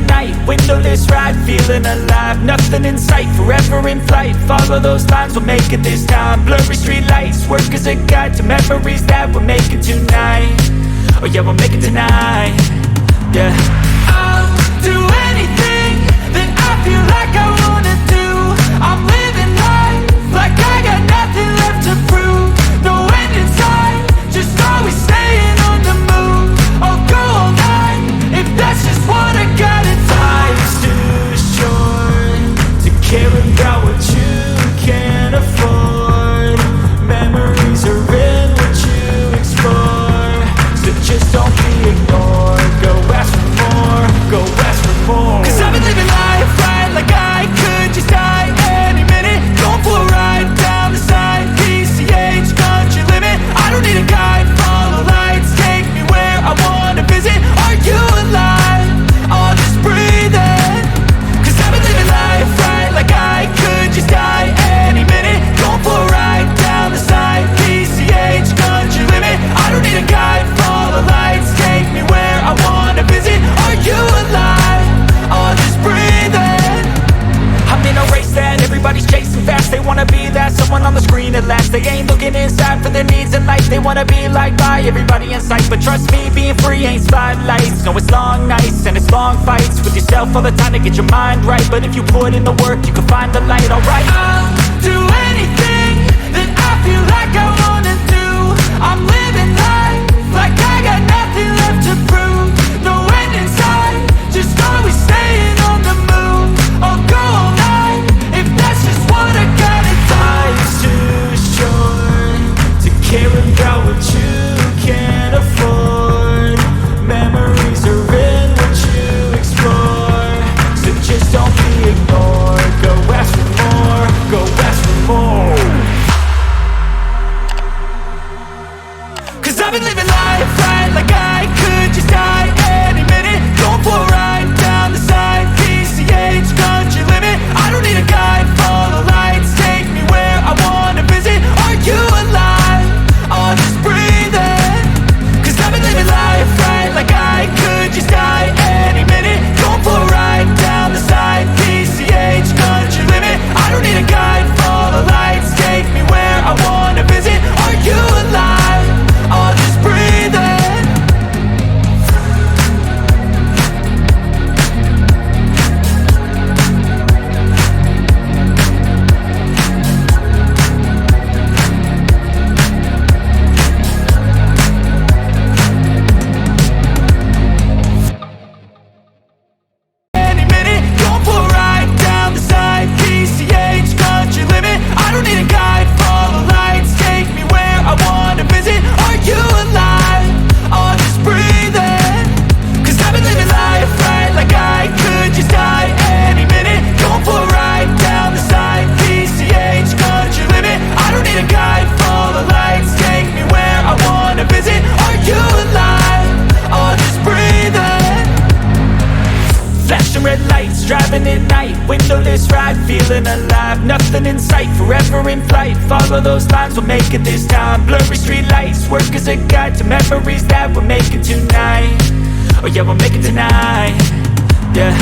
night, windowless ride, feeling alive. Nothing in sight, forever in flight. Follow those lines, we'll make it this time. Blurry street lights, work as a guide to memories that we're making tonight. Oh yeah, we'll make it tonight. Yeah. I'll do anything that I feel like I wanna do. I'm living life like I got nothing left to prove. No end in sight, just always staying on the move. I'll go all night if that's just what I gotta do. Life's too short to care about what you can't afford. Memories are in what you explore, so just don't be ignored. Go ask for more, go ask for more. 'Cause I've been living life right like I could just die any minute. Going for a ride down the side, PCH, country limit. I don't need a guide, follow lights, take me where I wanna visit. Are you alive? I'll just breathe in. 'Cause I've been living life right like I could just die any minute. Going for a ride down the side, PCH, country limit. I don't need a guide, follow lights, take me where I wanna visit. Are you alive? I'll just breathe in. I'm in a race that everybody's chasing fast. They wanna be that someone on the screen at last. They ain't looking inside for their needs in life. They wanna be liked by everybody in sight. But trust me, being free ain't spotlights. No, it's long nights and it's long fights with yourself all the time to get your mind right. But if you put in the work, you can find the light, alright. I'll do anything that I feel like I wanna do. I'm living life like I got nothing left to prove. No end in sight, just always staying on the move. I'll go all night if that's just what I gotta do. Life's too short to care about what you can't afford. Memories are in what you explore, so just don't be ignored. Go ask for more, go ask for more. 'Cause I've been living life right like I could just die any minute. Going for a ride down the side, PCH, country limit. I don't need a guide, follow lights, take me where I wanna visit. Are you alive? I'll just breathe in. 'Cause I've been living life right like I could just die any minute. Going for a ride down the side, PCH, country limit. I don't need a guide, follow lights, take me where I wanna visit. Are you alive? I'll just breathe in. Any minute, going for a ride down the side, PCH, country limit. I don't need a guide, follow lights, take me where I wanna visit. Are you alive? I'll just breathe in. 'Cause I've been living life right like I could just die any minute. Going for a ride down the side, PCH, country limit. I don't need a guide, follow lights, take me where I wanna visit. Are you alive? I'll just breathe in. Flashing red lights, driving at night, windowless ride, feeling alive. Nothing in sight, forever in flight. Follow those lines, we'll make it this time. Blurry street lights, work as a guide to memories that we're making tonight. Oh yeah, we'll make it tonight. Yeah.